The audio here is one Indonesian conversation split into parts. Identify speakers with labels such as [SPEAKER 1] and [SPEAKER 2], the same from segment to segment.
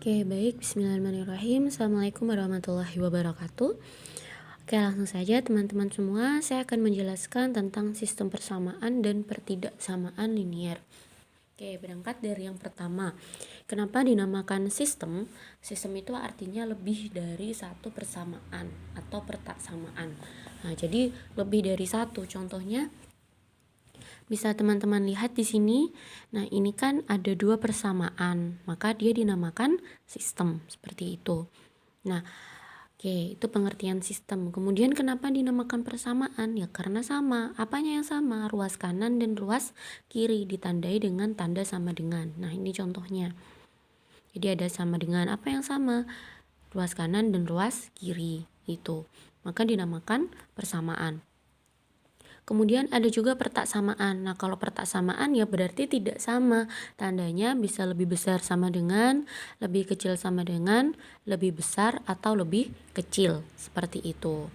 [SPEAKER 1] Oke, baik. Bismillahirrahmanirrahim. Assalamualaikum warahmatullahi wabarakatuh. Oke, langsung saja teman-teman semua. Saya akan menjelaskan tentang sistem persamaan dan pertidaksamaan linier. Oke, berangkat dari yang pertama. Kenapa dinamakan sistem? Sistem itu artinya lebih dari satu persamaan atau pertaksamaan. Nah, jadi lebih dari satu. Contohnya, bisa teman-teman lihat di sini. Nah, ini kan ada dua persamaan, maka dia dinamakan sistem seperti itu. Nah, oke, itu pengertian sistem. Kemudian kenapa dinamakan persamaan? Ya karena sama. Apanya yang sama? Ruas kanan dan ruas kiri ditandai dengan tanda sama dengan. Nah, ini contohnya. Jadi ada sama dengan, apa yang sama? Ruas kanan dan ruas kiri itu. Maka dinamakan persamaan. Kemudian ada juga pertaksamaan. Nah, kalau pertaksamaan ya berarti tidak sama. Tandanya bisa lebih besar sama dengan, lebih kecil sama dengan, lebih besar atau lebih kecil. Seperti itu.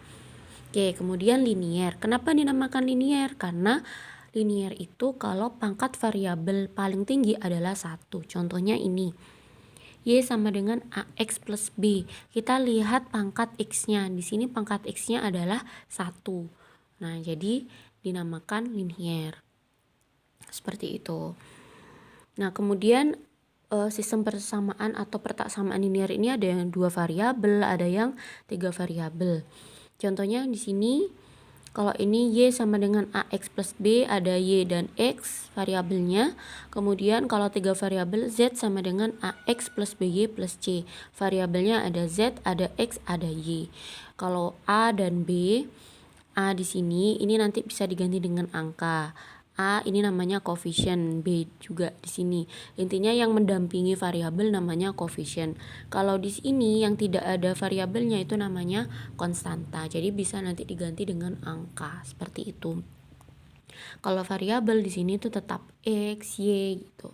[SPEAKER 1] Oke, kemudian linier. Kenapa dinamakan linier? Karena linier itu kalau pangkat variabel paling tinggi adalah 1. Contohnya ini. Y sama dengan AX plus B. Kita lihat pangkat X-nya. Di sini pangkat X-nya adalah 1. Nah, jadi dinamakan linier. Seperti itu. Nah, kemudian sistem persamaan atau pertaksamaan linier ini ada yang 2 variabel, ada yang 3 variabel. Contohnya di sini kalau ini Y sama dengan AX plus B, ada Y dan X variabelnya. Kemudian kalau 3 variabel, Z sama dengan AX plus BY plus C. Variabelnya ada Z, ada X, ada Y. Kalau A dan B, A di sini ini nanti bisa diganti dengan angka. A ini namanya koefisien, B juga di sini. Intinya yang mendampingi variabel namanya koefisien. Kalau di sini yang tidak ada variabelnya itu namanya konstanta. Jadi bisa nanti diganti dengan angka seperti itu. Kalau variabel di sini itu tetap X, Y gitu.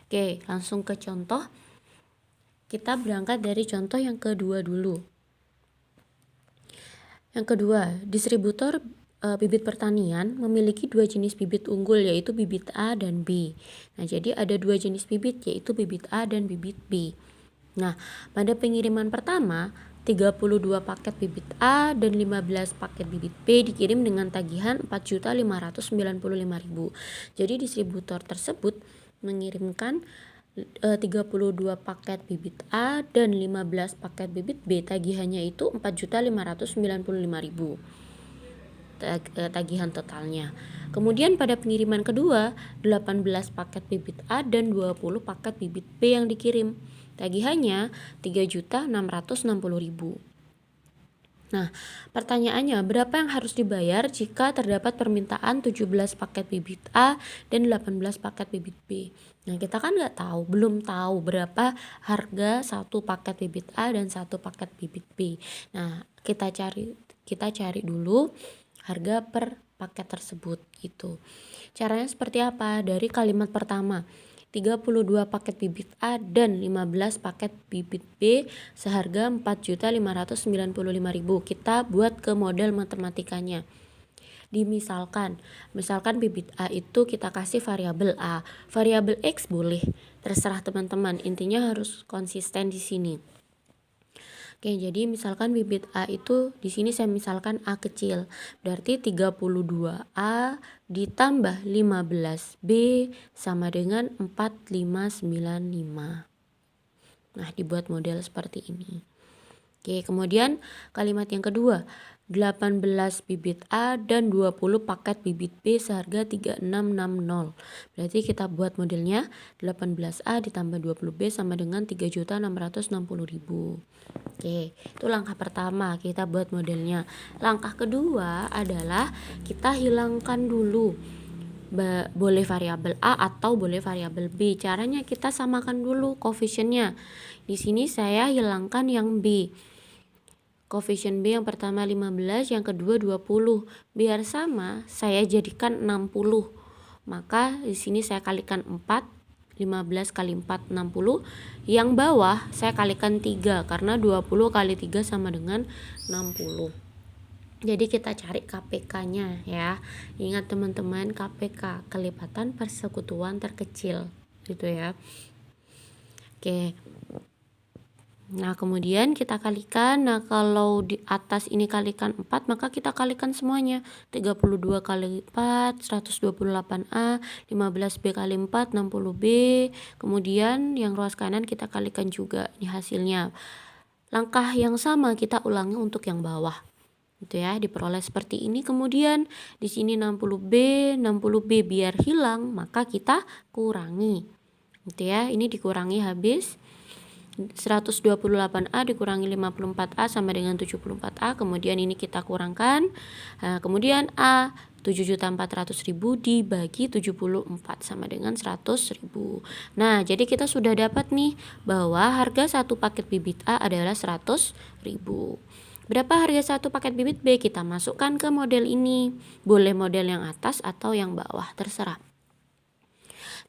[SPEAKER 1] Oke, langsung ke contoh. Kita berangkat dari contoh yang kedua dulu. Yang kedua, distributor bibit pertanian memiliki 2 jenis bibit unggul, yaitu bibit A dan B. Nah, jadi ada 2 jenis bibit, yaitu bibit A dan bibit B. Nah, pada pengiriman pertama, 32 paket bibit A dan 15 paket bibit B dikirim dengan tagihan 4.595.000. Jadi distributor tersebut mengirimkan 32 paket bibit A dan 15 paket bibit B. Tagihannya itu 4.595.000. Tagihan totalnya. Kemudian pada pengiriman kedua, 18 paket bibit A dan 20 paket bibit B yang dikirim. Tagihannya 3.660.000. Nah, pertanyaannya, berapa yang harus dibayar jika terdapat permintaan 17 paket bibit A dan 18 paket bibit B? Nah, kita kan belum tahu berapa harga satu paket bibit A dan satu paket bibit B. Nah, kita cari dulu harga per paket tersebut gitu. Caranya seperti apa? Dari kalimat pertama, 32 paket bibit A dan 15 paket bibit B seharga 4.595.000. Kita buat ke model matematikanya. Misalkan bibit A itu kita kasih variabel A. Variabel X boleh, terserah teman-teman. Intinya harus konsisten di sini. Oke, jadi misalkan bibit A itu di sini saya misalkan A kecil. Berarti 32A ditambah 15B sama dengan 4595. Nah, dibuat model seperti ini. Oke, kemudian kalimat yang kedua, 18 bibit A dan 20 paket bibit B seharga 3660. Berarti kita buat modelnya 18A ditambah 20B sama dengan 3.660.000. Oke, itu langkah pertama, kita buat modelnya. Langkah kedua adalah kita hilangkan dulu boleh variabel A atau boleh variabel B. Caranya kita samakan dulu koefisiennya. Di sini saya hilangkan yang B. Koefisien B yang pertama 15, yang kedua 20. Biar sama, saya jadikan 60. Maka di sini saya kalikan 4, 15 kali 4 60. Yang bawah saya kalikan 3 karena 20 kali 3 sama dengan 60. Jadi kita cari KPK-nya ya. Ingat teman-teman, KPK, kelipatan persekutuan terkecil gitu ya. Oke. Nah, kemudian kita kalikan. Nah, kalau di atas ini kalikan 4, maka kita kalikan semuanya. 32 kali 4, 128A, 15B kali 4, 60B. Kemudian yang ruas kanan kita kalikan juga. Ini hasilnya. Langkah yang sama kita ulangi untuk yang bawah. Gitu ya, diperoleh seperti ini. Kemudian di sini 60B biar hilang, maka kita kurangi. Gitu ya, ini dikurangi habis. 128A dikurangi 54A sama dengan 74A. Kemudian ini kita kurangkan. Nah, kemudian A 7.400.000 dibagi 74 sama dengan 100.000. Nah, jadi kita sudah dapat nih bahwa harga satu paket bibit A adalah 100.000. Berapa harga satu paket bibit B? Kita masukkan ke model ini. Boleh model yang atas atau yang bawah, terserah.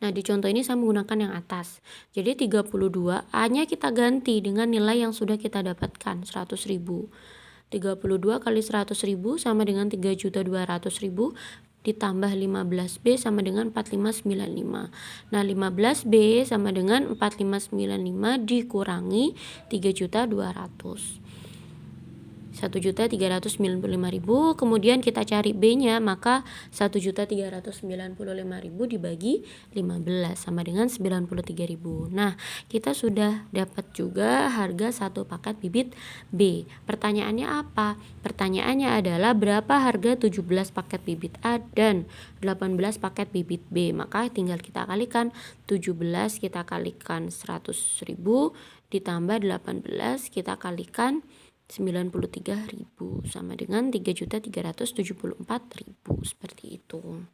[SPEAKER 1] Nah, di contoh ini saya menggunakan yang atas. Jadi 32 A-nya kita ganti dengan nilai yang sudah kita dapatkan, 100.000. 32 kali 100.000 sama dengan 3.200.000 ditambah 15B sama dengan 4595. Nah, 15B sama dengan 4595 dikurangi 3.200. 1.395.000. Kemudian kita cari B-nya, maka 1.395.000 dibagi 15 sama dengan 93.000. Nah, kita sudah dapat juga harga satu paket bibit B. Pertanyaannya apa? Pertanyaannya adalah berapa harga 17 paket bibit A dan 18 paket bibit B. Maka tinggal kita kalikan. 17 kita kalikan 100.000 ditambah 18 kita kalikan 93.000 sama dengan 3.374.000, seperti itu.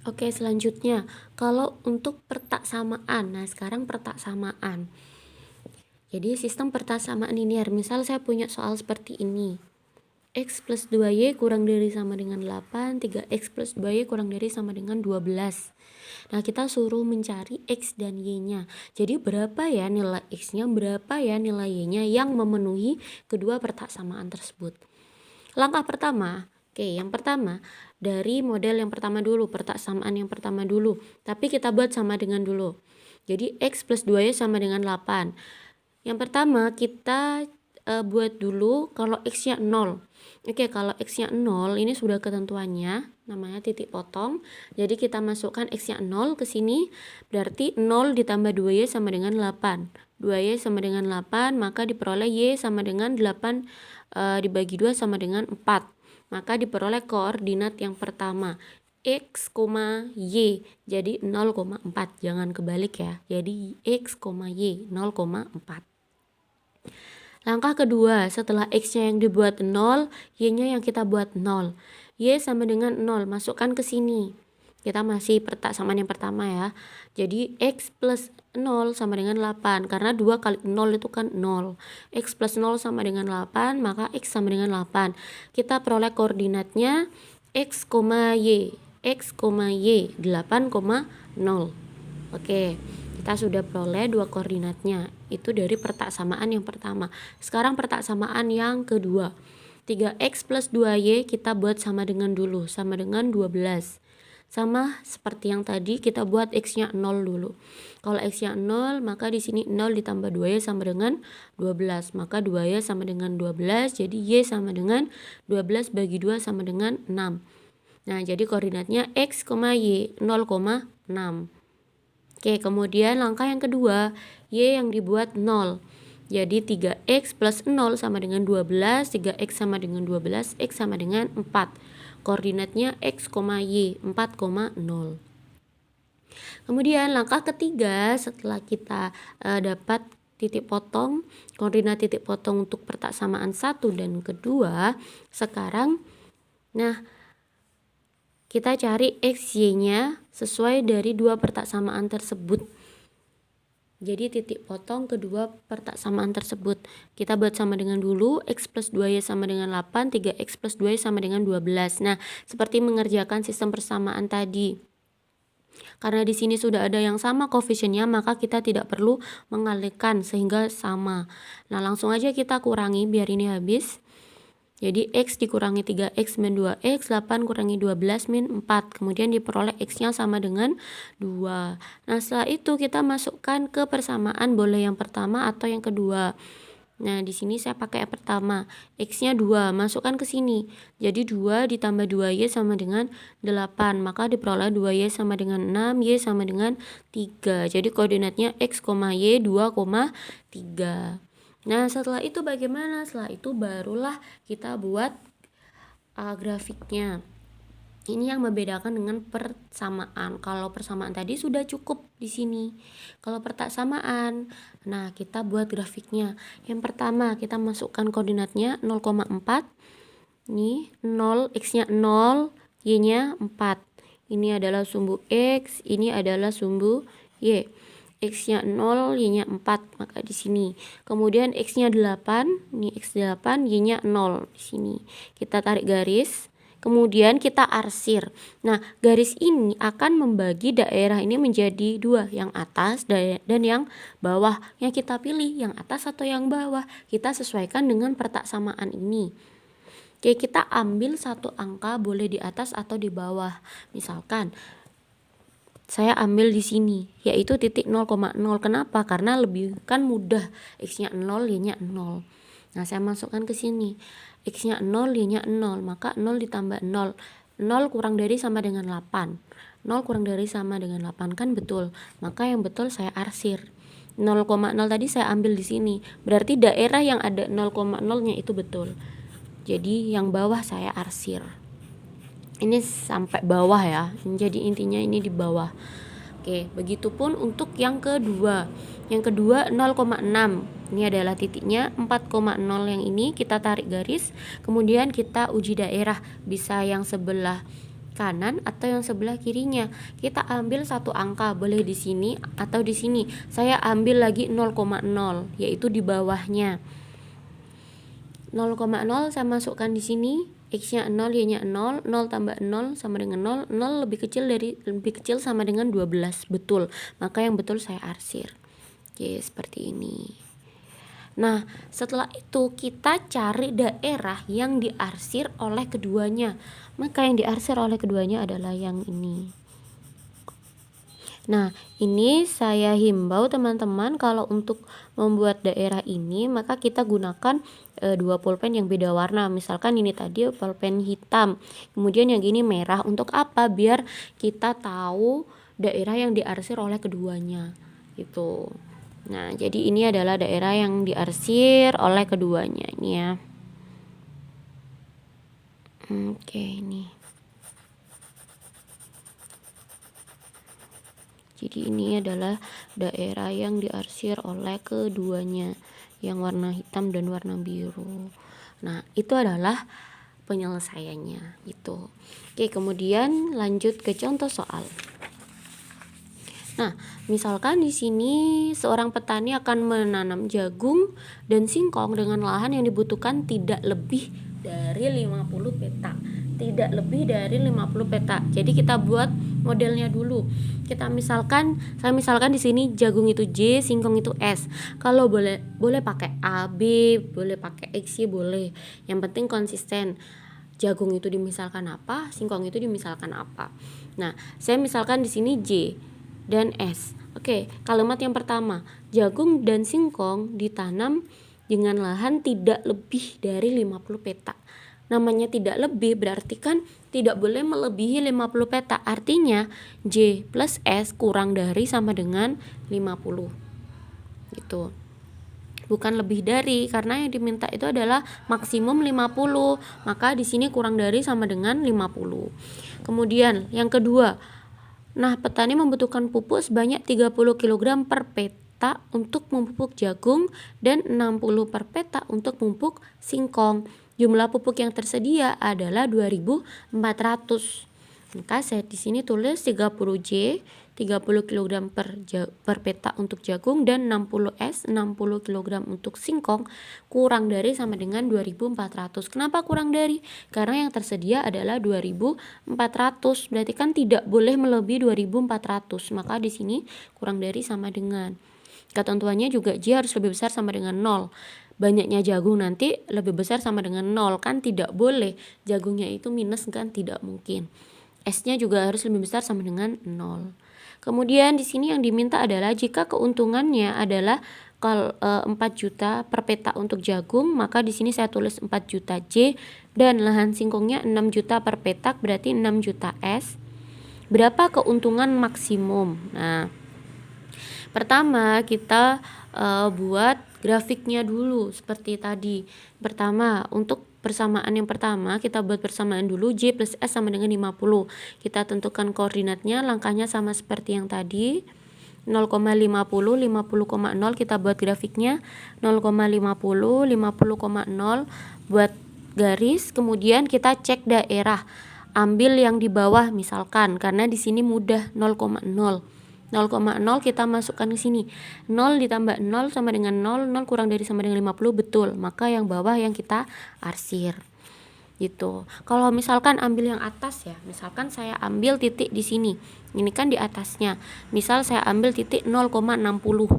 [SPEAKER 1] Oke, selanjutnya kalau untuk pertaksamaan. Nah, sekarang pertaksamaan. Jadi sistem pertaksamaan linear. Misal saya punya soal seperti ini. X plus 2Y kurang dari sama dengan 8, 3X plus 2Y kurang dari sama dengan 12. Nah, kita suruh mencari X dan Y-nya. Jadi berapa ya nilai X-nya, berapa ya nilai Y-nya yang memenuhi kedua pertaksamaan tersebut. Langkah pertama, yang pertama dari model yang pertama dulu, pertaksamaan yang pertama dulu. Tapi kita buat sama dengan dulu. Jadi X plus 2Y sama dengan 8. Yang pertama kita buat dulu kalau X-nya 0. Oke, kalau X-nya 0 ini sudah ketentuannya, namanya titik potong. Jadi kita masukkan X-nya 0 ke sini, berarti 0 ditambah 2Y sama dengan 8. 2Y sama dengan 8, maka diperoleh Y sama dengan 8 dibagi 2 sama dengan 4. Maka diperoleh koordinat yang pertama, X, Y, jadi 0,4. Jangan kebalik ya, jadi X, Y, 0,4. Langkah kedua, setelah X-nya yang dibuat 0, Y-nya yang kita buat 0. Y sama dengan 0, masukkan ke sini. Kita masih pertaksamaan yang pertama ya. Jadi X plus 0 sama dengan 8. Karena 2 kali 0 itu kan 0. X plus 0 sama dengan 8, maka X sama dengan 8. Kita peroleh koordinatnya X, Y. X, Y, 8,0. Oke. Kita sudah peroleh dua koordinatnya. Itu dari pertaksamaan yang pertama. Sekarang pertaksamaan yang kedua. 3X plus 2Y kita buat sama dengan dulu. Sama dengan 12. Sama seperti yang tadi kita buat X-nya 0 dulu. Kalau X-nya 0, maka di sini 0 ditambah 2Y sama dengan 12. Maka 2Y sama dengan 12. Jadi Y sama dengan 12 bagi 2 sama dengan 6. Nah, jadi koordinatnya X, Y 0,6. Oke, kemudian langkah yang kedua, Y yang dibuat 0. Jadi 3X plus 0 sama dengan 12, 3X sama dengan 12, X sama dengan 4. Koordinatnya X, Y, 4,0. Kemudian langkah ketiga, setelah kita dapat titik potong, koordinat titik potong untuk pertaksamaan 1 dan kedua, sekarang, nah, kita cari X, Y-nya sesuai dari dua pertaksamaan tersebut. Jadi titik potong kedua pertaksamaan tersebut. Kita buat sama dengan dulu, X plus 2Y sama dengan 8, 3X plus 2Y sama dengan 12. Nah, seperti mengerjakan sistem persamaan tadi. Karena di sini sudah ada yang sama koefisiennya, maka kita tidak perlu mengalihkan sehingga sama. Nah, langsung aja kita kurangi biar ini habis. Jadi X dikurangi 3X min 2X, 8 kurangi 12 min 4. Kemudian diperoleh X-nya sama dengan 2. Nah, setelah itu kita masukkan ke persamaan, boleh yang pertama atau yang kedua. Nah, di sini saya pakai yang pertama. X-nya 2, masukkan ke sini. Jadi 2 ditambah 2Y sama dengan 8. Maka diperoleh 2Y sama dengan 6, Y sama dengan 3. Jadi koordinatnya X, Y 2,3. Nah, setelah itu bagaimana? Setelah itu barulah kita buat grafiknya. Ini yang membedakan dengan persamaan. Kalau persamaan tadi sudah cukup di sini. Kalau persamaan, nah kita buat grafiknya. Yang pertama kita masukkan koordinatnya 0,4. Ini 0, X-nya 0, Y-nya 4. Ini adalah sumbu X, ini adalah sumbu Y. X-nya 0, Y-nya 4, maka di sini. Kemudian X-nya 8, ini X8, Y-nya 0 di sini. Kita tarik garis, kemudian kita arsir. Nah, garis ini akan membagi daerah ini menjadi 2, yang atas dan yang bawah. Yang kita pilih yang atas atau yang bawah, kita sesuaikan dengan persamaan ini. Oke, kita ambil satu angka, boleh di atas atau di bawah. Misalkan saya ambil di sini, yaitu titik 0,0. Kenapa? Karena lebih kan mudah. X-nya 0, Y-nya 0. Nah, saya masukkan ke sini. X-nya 0, Y-nya 0. Maka 0 ditambah 0. 0 kurang dari sama dengan 8. 0 kurang dari sama dengan 8, kan betul. Maka yang betul saya arsir. 0,0 tadi saya ambil di sini. Berarti daerah yang ada 0,0-nya itu betul. Jadi yang bawah saya arsir. Ini sampai bawah ya, jadi intinya ini di bawah. Oke, begitupun untuk yang kedua. Yang kedua 0,6. Ini adalah titiknya. 4,0 yang ini kita tarik garis, kemudian kita uji daerah, bisa yang sebelah kanan atau yang sebelah kirinya. Kita ambil satu angka, boleh di sini atau di sini. Saya ambil lagi 0,0, yaitu di bawahnya. 0,0 saya masukkan di sini. X-nya 0, Y-nya 0, 0 tambah 0 sama dengan 0, 0 lebih kecil sama dengan 12, betul. Maka yang betul saya arsir. Oke, seperti ini. Nah, setelah itu kita cari daerah yang diarsir oleh keduanya. Maka yang diarsir oleh keduanya adalah yang ini. Nah, ini saya himbau teman-teman, kalau untuk membuat daerah ini maka kita gunakan dua pulpen yang beda warna. Misalkan ini tadi pulpen hitam, kemudian yang ini merah. Untuk apa? Biar kita tahu daerah yang diarsir oleh keduanya gitu. Nah, jadi ini adalah daerah yang diarsir oleh keduanya ini ya. Oke, ini. Jadi ini adalah daerah yang diarsir oleh keduanya, yang warna hitam dan warna biru. Nah, itu adalah penyelesaiannya itu. Oke, kemudian lanjut ke contoh soal. Nah, misalkan di sini seorang petani akan menanam jagung dan singkong dengan lahan yang dibutuhkan tidak lebih dari 50 petak. Tidak lebih dari 50 petak. Jadi kita buat modelnya dulu. Saya misalkan di sini jagung itu J, singkong itu S. Kalau boleh pakai A, B, boleh pakai X, Y, boleh. Yang penting konsisten. Jagung itu dimisalkan apa, singkong itu dimisalkan apa. Nah, saya misalkan di sini J dan S. Oke, kalimat yang pertama, jagung dan singkong ditanam dengan lahan tidak lebih dari 50 petak. Namanya tidak lebih berarti kan tidak boleh melebihi 50 petak. Artinya J plus S kurang dari sama dengan 50. Gitu. Bukan lebih dari, karena yang diminta itu adalah maksimum 50. Maka di sini kurang dari sama dengan 50. Kemudian yang kedua, nah, petani membutuhkan pupuk sebanyak 30 kg per petak untuk memupuk jagung dan 60 per petak untuk memupuk singkong. Jumlah pupuk yang tersedia adalah 2.400. Maka saya di sini tulis 30 J, 30 kg per petak untuk jagung, dan 60 S, 60 kg untuk singkong, kurang dari sama dengan 2.400. Kenapa kurang dari? Karena yang tersedia adalah 2.400. Berarti kan tidak boleh melebihi 2.400. Maka di sini kurang dari sama dengan. Ketentuannya juga J harus lebih besar sama dengan 0. Banyaknya jagung nanti lebih besar sama dengan 0, kan tidak boleh. Jagungnya itu minus kan, tidak mungkin. S-nya juga harus lebih besar sama dengan 0. Kemudian di sini yang diminta adalah jika keuntungannya adalah 4 juta per petak untuk jagung, maka di sini saya tulis 4 juta J dan lahan singkongnya 6 juta per petak, berarti 6 juta S. Berapa keuntungan maksimum? Nah, pertama kita buat grafiknya dulu seperti tadi. Pertama, untuk persamaan yang pertama kita buat persamaan dulu, J plus S sama dengan 50. Kita tentukan koordinatnya, langkahnya sama seperti yang tadi. 0,50, 50,0 kita buat grafiknya 0,50, 50,0 buat garis, kemudian kita cek daerah. Ambil yang di bawah misalkan, karena di sini mudah 0,0. 0,0 kita masukkan ke sini. 0 ditambah 0 sama dengan 0, 0 kurang dari sama dengan 50, betul. Maka yang bawah yang kita arsir. Gitu. Kalau misalkan ambil yang atas ya, misalkan saya ambil titik di sini, ini kan di atasnya, misal saya ambil titik 0,60,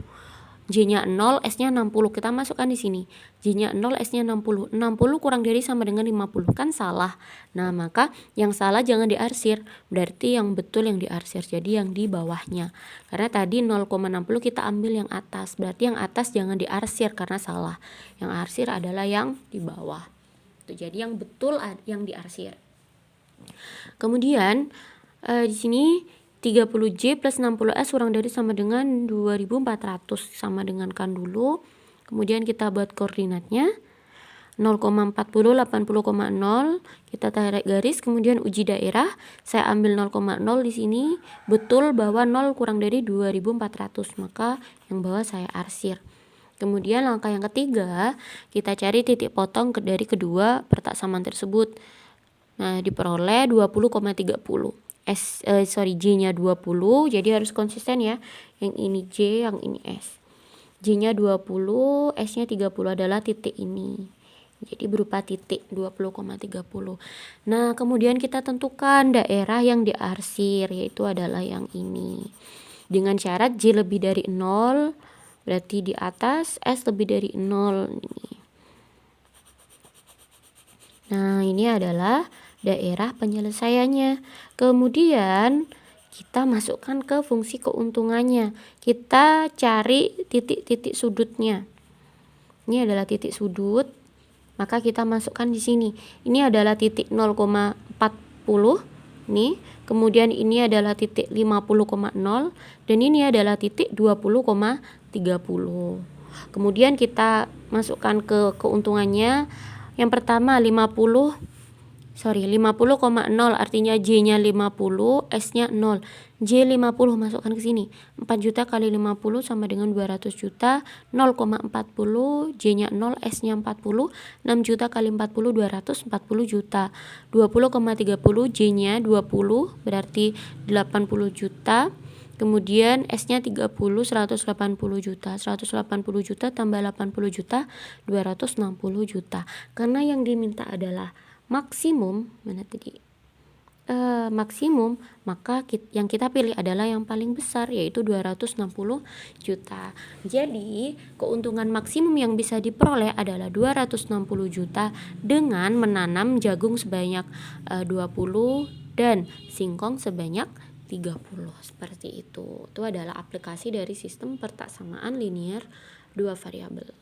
[SPEAKER 1] J-nya 0, S-nya 60, kita masukkan di sini, J-nya 0, S-nya 60, 60 kurang dari sama dengan 50, kan salah. Nah, maka yang salah jangan diarsir, berarti yang betul yang diarsir, jadi yang di bawahnya. Karena tadi 0,60 kita ambil yang atas, berarti yang atas jangan diarsir karena salah. Yang arsir adalah yang di bawah. Jadi yang betul yang diarsir. Kemudian di sini 30J plus 60S kurang dari sama dengan 2400, sama dengan kan dulu. Kemudian kita buat koordinatnya 0,40, 80,0, kita tarik garis, kemudian uji daerah. Saya ambil 0,0 di sini, betul bahwa 0 kurang dari 2400, maka yang bawah saya arsir. Kemudian langkah yang ketiga, kita cari titik potong dari kedua pertaksamaan tersebut. Nah, diperoleh 20,30. J-nya 20, jadi harus konsisten ya. Yang ini J, yang ini S. J-nya 20, S-nya 30 adalah titik ini. Jadi berupa titik 20,30. Nah, kemudian kita tentukan daerah yang diarsir, yaitu adalah yang ini. Dengan syarat J lebih dari 0, berarti di atas, S lebih dari 0 ini. Nah, ini adalah daerah penyelesaiannya. Kemudian kita masukkan ke fungsi keuntungannya. Kita cari titik-titik sudutnya. Ini adalah titik sudut, maka kita masukkan di sini. Ini adalah titik 0,40 nih. Kemudian ini adalah titik 50,0 dan ini adalah titik 20,30. Kemudian kita masukkan ke keuntungannya. Yang pertama 50,0 artinya J-nya 50, S-nya 0. J 50 masukkan ke sini. 4 juta kali 50 sama dengan 200 juta. 0,40, J-nya 0, S-nya 40. 6 juta kali 40, 240 juta. 20,30, J-nya 20, berarti 80 juta. Kemudian S-nya 30, 180 juta. 180 juta tambah 80 juta, 260 juta. Karena yang diminta adalah maksimum, mana tadi? Maksimum, maka yang kita pilih adalah yang paling besar, yaitu 260 juta. Jadi keuntungan maksimum yang bisa diperoleh adalah 260 juta dengan menanam jagung sebanyak 20 dan singkong sebanyak 30. Seperti itu. Itu adalah aplikasi dari sistem pertaksamaan linear dua variabel.